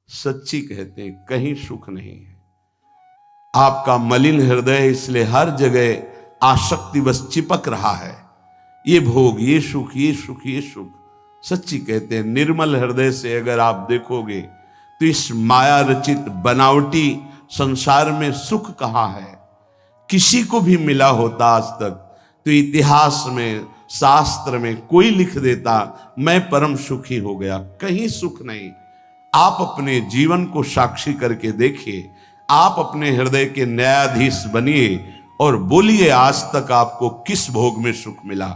सच्ची कहते हैं, कहीं सुख नहीं है। आपका मलिन हृदय इसलिए हर जगह आसक्ति बस चिपक रहा है, ये भोग, ये सुख, ये सुख, ये सुख। सच्ची कहते हैं, निर्मल हृदय से अगर आप देखोगे तो इस माया रचित बनावटी संसार में सुख कहाँ है। किसी को भी मिला होता आज तक तो इतिहास में, शास्त्र में कोई लिख देता मैं परम सुखी हो गया, कहीं सुख नहीं। आप अपने जीवन को साक्षी करके देखिए, आप अपने हृदय के न्यायाधीश बनिए और बोलिए आज तक आपको किस भोग में सुख मिला।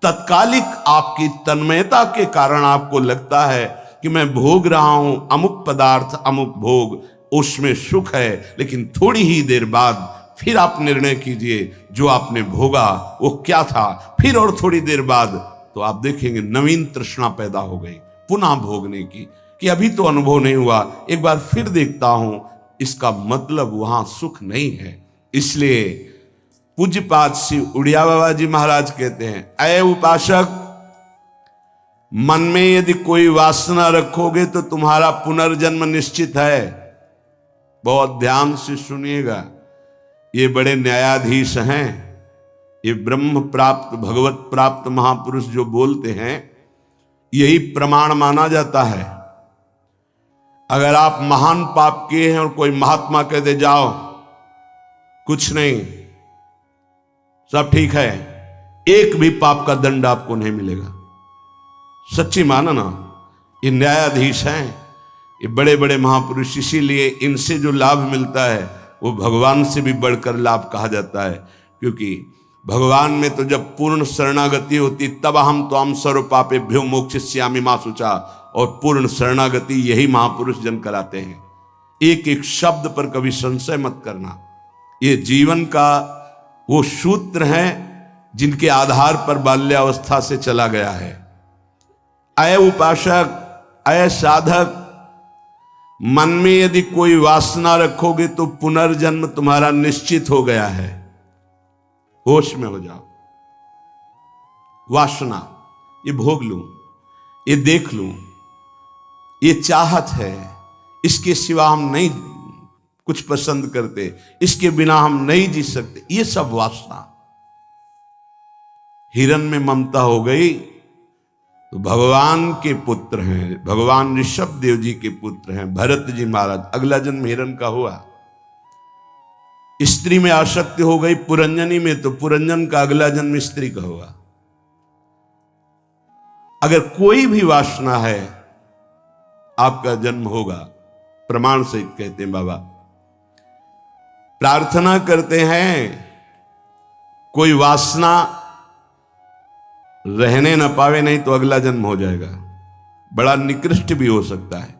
तत्कालिक आपकी तन्मयता के कारण आपको लगता है कि मैं भोग रहा हूं अमुक पदार्थ, अमुक भोग, उसमें सुख है, लेकिन थोड़ी ही देर बाद फिर आप निर्णय कीजिए जो आपने भोगा वो क्या था, फिर और थोड़ी देर बाद तो आप देखेंगे नवीन तृष्णा पैदा हो गई पुनः भोगने की, कि अभी तो अनुभव नहीं हुआ, एक बार फिर देखता हूं। इसका मतलब वहां सुख नहीं है। इसलिए पूज्यपाद श्री उड़िया बाबा जी महाराज कहते हैं, अय उपासक, मन में यदि कोई वासना रखोगे तो तुम्हारा पुनर्जन्म निश्चित है। बहुत ध्यान से सुनिएगा, ये बड़े न्यायाधीश हैं, ये ब्रह्म प्राप्त, भगवत प्राप्त महापुरुष जो बोलते हैं, यही प्रमाण माना जाता है। अगर आप महान पाप किए हैं और कोई महात्मा कह दे जाओ कुछ नहीं, सब ठीक है, एक भी पाप का दंड आपको नहीं मिलेगा। सच्ची माना ना, ये न्यायाधीश हैं, ये बड़े बड़े महापुरुष, इसीलिए इनसे जो लाभ मिलता है वो भगवान से भी बढ़कर लाभ कहा जाता है। क्योंकि भगवान में तो जब पूर्ण शरणागति होती तब हम तो हम सर्व पापेभ्यो मोक्षयिष्यामि मा शुचा, और पूर्ण शरणागति यही महापुरुष जन कराते हैं। एक एक शब्द पर कभी संशय मत करना, ये जीवन का वो सूत्र है जिनके आधार पर बाल्यावस्था से चला गया है। अय उपासक, अय साधक, मन में यदि कोई वासना रखोगे तो पुनर्जन्म तुम्हारा निश्चित हो गया है। होश में हो जाओ। वासना, ये भोग लूं, ये देख लूं, ये चाहत है, इसके सिवा हम नहीं कुछ पसंद करते, इसके बिना हम नहीं जी सकते, ये सब वासना। हिरण में ममता हो गई तो भगवान के पुत्र हैं, भगवान ऋषभ देव जी के पुत्र हैं भरत जी महाराज, अगला जन्म हिरण का हुआ। स्त्री में आसक्ति हो गई पुरंजनी में तो पुरंजन का अगला जन्म स्त्री का हुआ। अगर कोई भी वासना है आपका जन्म होगा, प्रमाण से कहते हैं बाबा। प्रार्थना करते हैं कोई वासना रहने न पावे, नहीं तो अगला जन्म हो जाएगा, बड़ा निकृष्ट भी हो सकता है।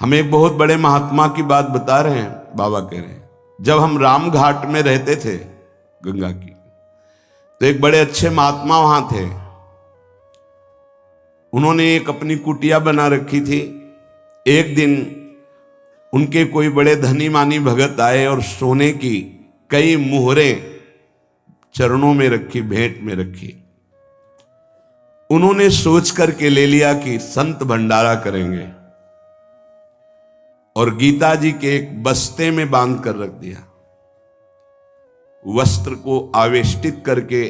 हम एक बहुत बड़े महात्मा की बात बता रहे हैं, बाबा कह रहे हैं, जब हम राम घाट में रहते थे गंगा की, तो एक बड़े अच्छे महात्मा वहां थे। उन्होंने एक अपनी कुटिया बना रखी थी। एक दिन उनके कोई बड़े धनी मानी भगत आए और सोने की कई मुहरें चरणों में रखी, भेंट में रखी। उन्होंने सोच करके ले लिया कि संत भंडारा करेंगे, और गीता जी के एक बस्ते में बांध कर रख दिया। वस्त्र को आवेष्टित करके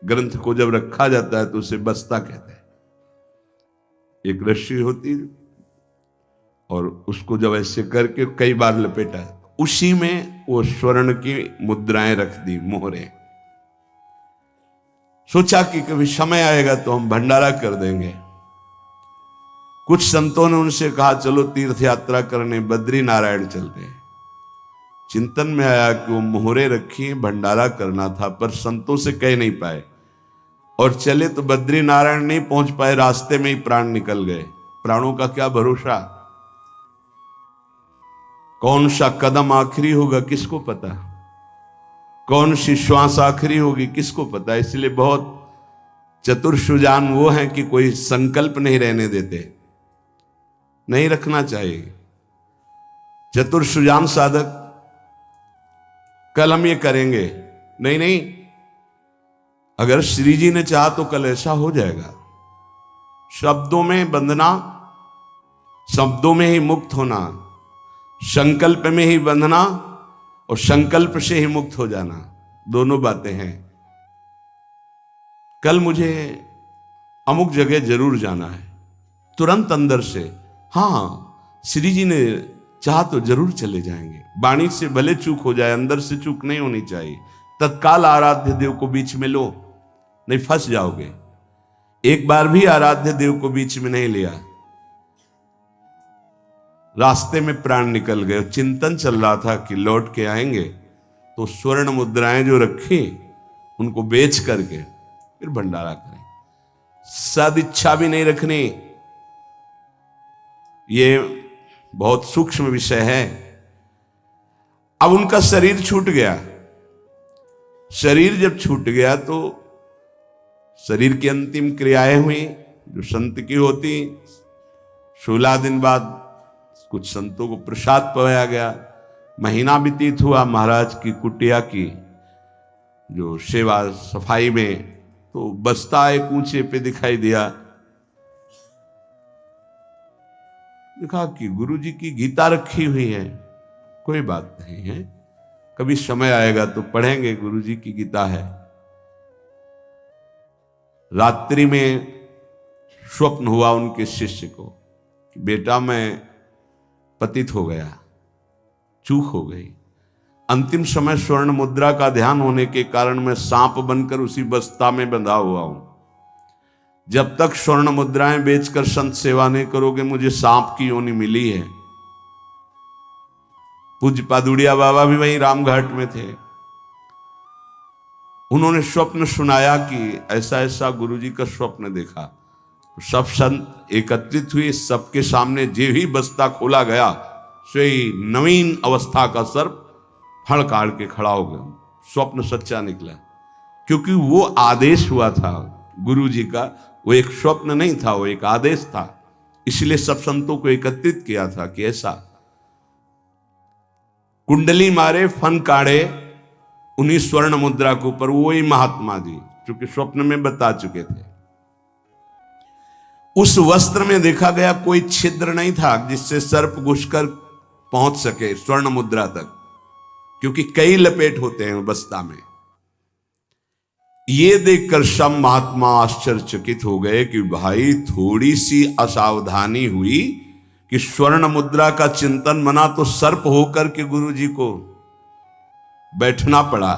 ग्रंथ को जब रखा जाता है तो उसे बस्ता कहते हैं। एक रस्सी होती और उसको जब ऐसे करके कई बार लपेटा, उसी में वो स्वर्ण की मुद्राएं रख दी, मोहरें। सोचा कि कभी समय आएगा तो हम भंडारा कर देंगे। कुछ संतों ने उनसे कहा चलो तीर्थ यात्रा करने बद्री नारायण चलते हैं। चिंतन में आया कि वो मोहरे रखी, भंडारा करना था, पर संतों से कह नहीं पाए और चले तो बद्री नारायण नहीं पहुंच पाए, रास्ते में ही प्राण निकल गए। प्राणों का क्या भरोसा, कौन सा कदम आखिरी होगा किसको पता, कौन सी श्वास आखिरी होगी किसको पता। इसलिए बहुत चतुर सुजान वो हैं कि कोई संकल्प नहीं रहने देते, नहीं रखना चाहिए। चतुर सुजान साधक कल हम ये करेंगे, नहीं नहीं, अगर श्री जी ने चाहा तो कल ऐसा हो जाएगा। शब्दों में बंधना शब्दों में ही मुक्त होना, संकल्प में ही बंधना और संकल्प से ही मुक्त हो जाना, दोनों बातें हैं। कल मुझे अमुक जगह जरूर जाना है, तुरंत अंदर से हाँ श्री जी ने चाहा तो जरूर चले जाएंगे। वाणी से भले चूक हो जाए, अंदर से चूक नहीं होनी चाहिए। तत्काल आराध्य देव को बीच में लो, नहीं फंस जाओगे। एक बार भी आराध्य देव को बीच में नहीं लिया, रास्ते में प्राण निकल गए। चिंतन चल रहा था कि लौट के आएंगे, तो स्वर्ण मुद्राएं जो रखी उनको बेच करके फिर भंडारा करें। सदिच्छा भी नहीं रखनी, ये बहुत सूक्ष्म विषय है। अब उनका शरीर छूट गया। शरीर जब छूट गया तो शरीर की अंतिम क्रियाएं हुई जो संत की होती। 16 दिन बाद कुछ संतों को प्रसाद पवाया गया। महीना व्यतीत हुआ महाराज की कुटिया की जो सेवा सफाई में, तो बस्ता एक ऊंचे पे दिखाई दिया। देखा कि गुरु जी की गीता रखी हुई है। कोई बात नहीं है, कभी समय आएगा तो पढ़ेंगे, गुरु जी की गीता है। रात्रि में स्वप्न हुआ उनके शिष्य को कि बेटा मैं पतित हो गया, चूक हो गई। अंतिम समय स्वर्ण मुद्रा का ध्यान होने के कारण मैं सांप बनकर उसी बस्ता में बंधा हुआ हूं। जब तक स्वर्ण मुद्राएं बेचकर संत सेवा नहीं करोगे, मुझे सांप की योनि मिली है। पूज्य पादुड़िया बाबा भी वहीं रामघाट में थे। उन्होंने स्वप्न सुनाया कि ऐसा ऐसा गुरुजी का स्वप्न देखा। सब संत एकत्रित हुए, सबके सामने जे ही बस्ता खोला गया, सोई नवीन अवस्था का सर्प हड़काड़ के खड़ा हो गया। स्वप्न सच्चा निकला, क्योंकि वो आदेश हुआ था गुरु जी का। वो एक स्वप्न नहीं था, वो एक आदेश था। इसलिए सब संतों को एकत्रित किया था कि ऐसा कुंडली मारे फन काढ़े उन्हीं स्वर्ण मुद्रा के ऊपर वही महात्मा जी, क्योंकि स्वप्न में बता चुके थे। उस वस्त्र में देखा गया कोई छिद्र नहीं था जिससे सर्प घुसकर पहुंच सके स्वर्ण मुद्रा तक, क्योंकि कई लपेट होते हैं बस्ता में। ये देखकर सब महात्मा आश्चर्यचकित हो गए कि भाई थोड़ी सी असावधानी हुई कि स्वर्ण मुद्रा का चिंतन बना तो सर्प होकर के गुरु जी को बैठना पड़ा।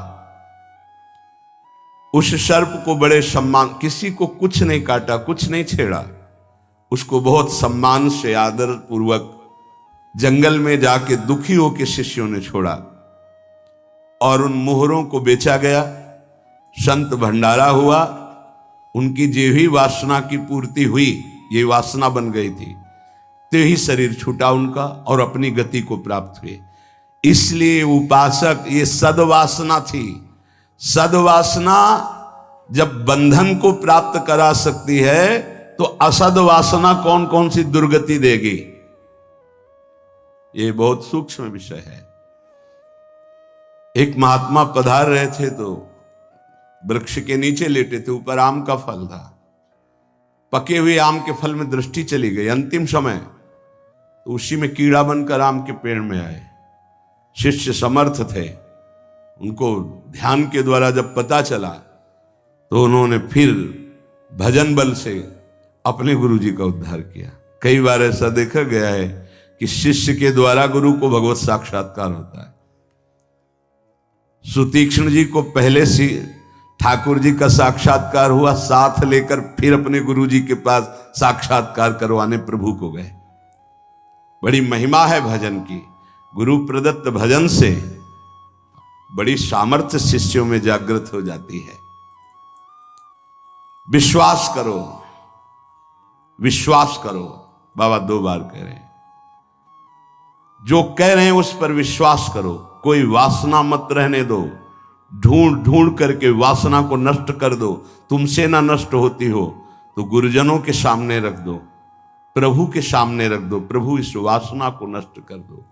उस सर्प को बड़े सम्मान, किसी को कुछ नहीं काटा, कुछ नहीं छेड़ा, उसको बहुत सम्मान से आदर पूर्वक जंगल में जाके दुखी होकर शिष्यों ने छोड़ा और उन मोहरों को बेचा गया। संत भंडारा हुआ, उनकी जो ही वासना की पूर्ति हुई, ये वासना बन गई थी, तो ही शरीर छूटा उनका और अपनी गति को प्राप्त हुए। इसलिए उपासक, ये सद्वासना थी। सद्वासना जब बंधन को प्राप्त करा सकती है तो असद वासना कौन कौन सी दुर्गति देगी, ये बहुत सूक्ष्म विषय है। एक महात्मा पधार रहे थे तो वृक्ष के नीचे लेटे थे, ऊपर आम का फल था। पके हुए आम के फल में दृष्टि चली गई। अंतिम समय तो उसी में कीड़ा बनकर आम के पेड़ में आए। शिष्य समर्थ थे, उनको ध्यान के द्वारा जब पता चला तो उन्होंने फिर भजन बल से अपने गुरु जी का उद्धार किया। कई बार ऐसा देखा गया है कि शिष्य के द्वारा गुरु को भगवत साक्षात्कार होता है। सुतीक्ष्ण जी को पहले से ठाकुर जी का साक्षात्कार हुआ, साथ लेकर फिर अपने गुरु जी के पास साक्षात्कार करवाने प्रभु को गए। बड़ी महिमा है भजन की। गुरु प्रदत्त भजन से बड़ी सामर्थ्य शिष्यों में जागृत हो जाती है। विश्वास करो, विश्वास करो, बाबा 2 बार कह रहे हैं। जो कह रहे हैं उस पर विश्वास करो। कोई वासना मत रहने दो, ढूंढ ढूंढ करके वासना को नष्ट कर दो। तुमसे ना नष्ट होती हो तो गुरुजनों के सामने रख दो, प्रभु के सामने रख दो। प्रभु इस वासना को नष्ट कर दो।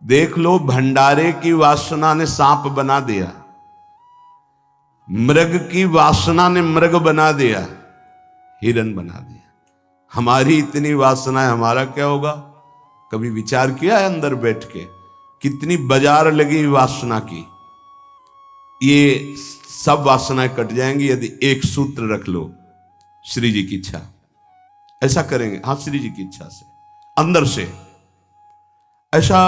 देख लो, भंडारे की वासना ने सांप बना दिया, मृग की वासना ने मृग बना दिया, हिरण बना दिया। हमारी इतनी वासनाएं, हमारा क्या होगा? कभी विचार किया है अंदर बैठ के? कितनी बाजार लगी वासना की। ये सब वासनाएं कट जाएंगी यदि एक सूत्र रख लो, श्री जी की इच्छा। ऐसा करेंगे, हाँ, श्री जी की इच्छा से, अंदर से ऐसा,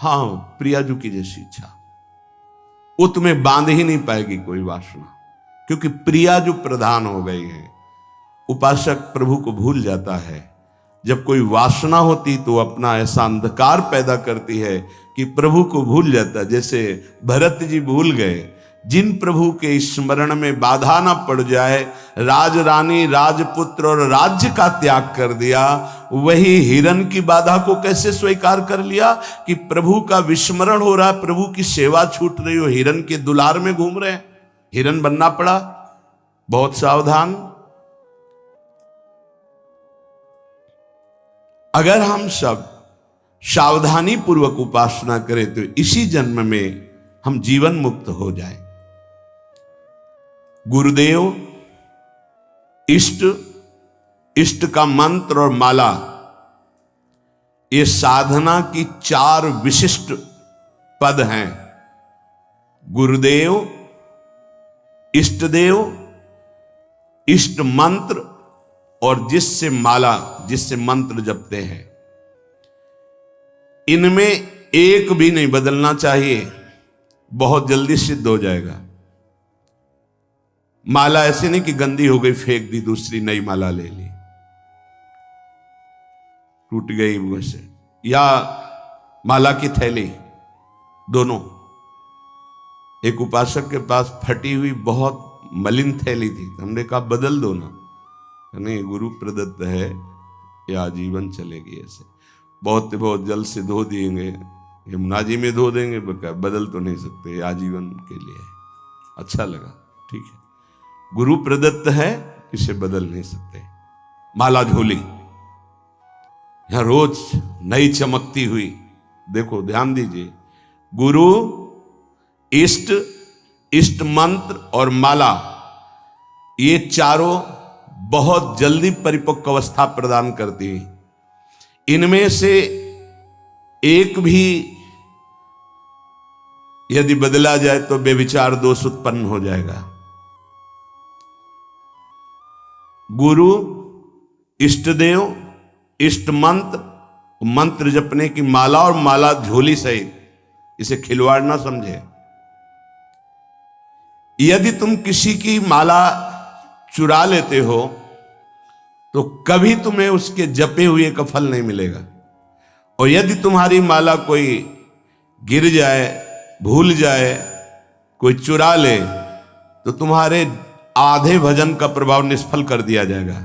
हाँ, प्रियाजू की जैसी इच्छा, वो तुम्हें बांध ही नहीं पाएगी कोई वासना, क्योंकि प्रियाजू प्रधान हो गई है। उपासक प्रभु को भूल जाता है। जब कोई वासना होती तो अपना ऐसा अंधकार पैदा करती है कि प्रभु को भूल जाता। जैसे भरत जी भूल गए, जिन प्रभु के स्मरण में बाधा ना पड़ जाए, राज रानी, राजपुत्र और राज्य का त्याग कर दिया। वही हिरण की बाधा को कैसे स्वीकार कर लिया कि प्रभु का विस्मरण हो रहा है, प्रभु की सेवा छूट रही हो, हिरण के दुलार में घूम रहे हैं, हिरण बनना पड़ा। बहुत सावधान। अगर हम सब सावधानी पूर्वक उपासना करें तो इसी जन्म में हम जीवन मुक्त हो जाएं। गुरुदेव, इष्ट, इष्ट का मंत्र और माला, ये साधना की 4 विशिष्ट पद हैं। गुरुदेव, इष्टदेव, इष्ट मंत्र और जिससे माला, जिससे मंत्र जपते हैं, इनमें एक भी नहीं बदलना चाहिए, बहुत जल्दी सिद्ध हो जाएगा। माला ऐसे नहीं कि गंदी हो गई फेंक दी, दूसरी नई माला ले ली, टूट गई वैसे, या माला की थैली, दोनों। एक उपासक के पास फटी हुई बहुत मलिन थैली थी, हमने कहा बदल दो ना। नहीं, गुरु प्रदत्त है, ये आजीवन चलेगी। ऐसे बहुत जल से धो देंगे, यमुना जी में धो देंगे, बदल तो नहीं सकते, आजीवन के लिए है। अच्छा लगा, ठीक है, गुरु प्रदत्त है, इसे बदल नहीं सकते। माला झोली, यहां रोज नई चमकती हुई, देखो ध्यान दीजिए, गुरु, इष्ट, इष्ट मंत्र और माला, ये चारों बहुत जल्दी परिपक्व अवस्था प्रदान करती है। इनमें से एक भी यदि बदला जाए तो बेविचार दोष उत्पन्न हो जाएगा। गुरु, इष्टदेव, इष्ट मंत्र, मंत्र जपने की माला और माला झोली सहित, इसे खिलवाड़ ना समझे। यदि तुम किसी की माला चुरा लेते हो तो कभी तुम्हें उसके जपे हुए का फल नहीं मिलेगा। और यदि तुम्हारी माला कोई गिर जाए, भूल जाए, कोई चुरा ले, तो तुम्हारे आधे भजन का प्रभाव निष्फल कर दिया जाएगा।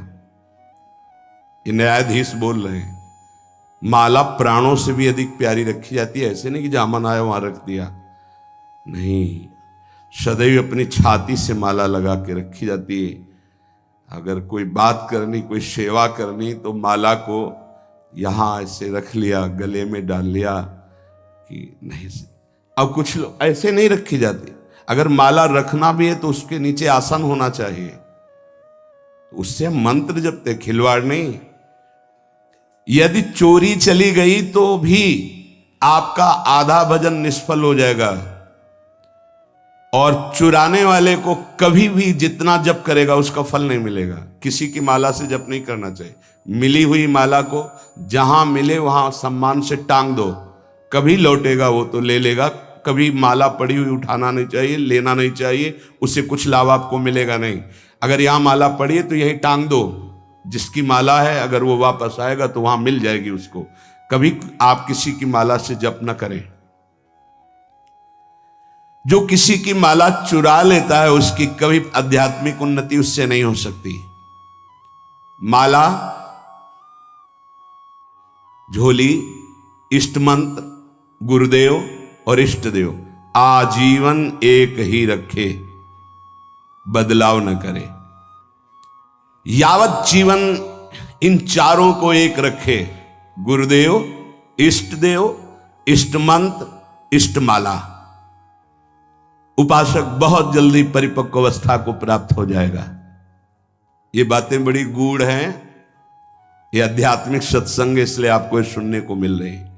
ये न्यायाधीश बोल रहे हैं। माला प्राणों से भी अधिक प्यारी रखी जाती है। ऐसे नहीं कि जहां मन आया वहां रख दिया, नहीं, सदैव अपनी छाती से माला लगा के रखी जाती है। अगर कोई बात करनी, कोई सेवा करनी, तो माला को यहां ऐसे रख लिया, गले में डाल लिया कि नहीं। अब कुछ लोग ऐसे नहीं रखी जाती। अगर माला रखना भी है तो उसके नीचे आसन होना चाहिए, उससे मंत्र जपते, खिलवाड़ नहीं। यदि चोरी चली गई तो भी आपका आधा भजन निष्फल हो जाएगा। और चुराने वाले को कभी भी जितना जप करेगा उसका फल नहीं मिलेगा। किसी की माला से जप नहीं करना चाहिए। मिली हुई माला को जहां मिले वहां सम्मान से टांग दो, कभी लौटेगा वो तो ले लेगा। कभी माला पड़ी हुई उठाना नहीं चाहिए, लेना नहीं चाहिए, उससे कुछ लाभ आपको मिलेगा नहीं। अगर यहां माला पड़ी है तो यही टांग दो, जिसकी माला है अगर वो वापस आएगा तो वहां मिल जाएगी उसको। कभी आप किसी की माला से जप न करें। जो किसी की माला चुरा लेता है उसकी कभी आध्यात्मिक उन्नति उससे नहीं हो सकती। माला, झोली, इष्ट मंत्र, गुरुदेव और इष्ट देव आजीवन एक ही रखे, बदलाव न करे। यावत जीवन इन चारों को एक रखे, गुरुदेव, इष्ट देव, इष्ट मंत्र, इष्ट माला, उपासक बहुत जल्दी परिपक्व अवस्था को प्राप्त हो जाएगा। ये बातें बड़ी गूढ़ हैं, ये आध्यात्मिक सत्संग इसलिए आपको सुनने को मिल रहे हैं।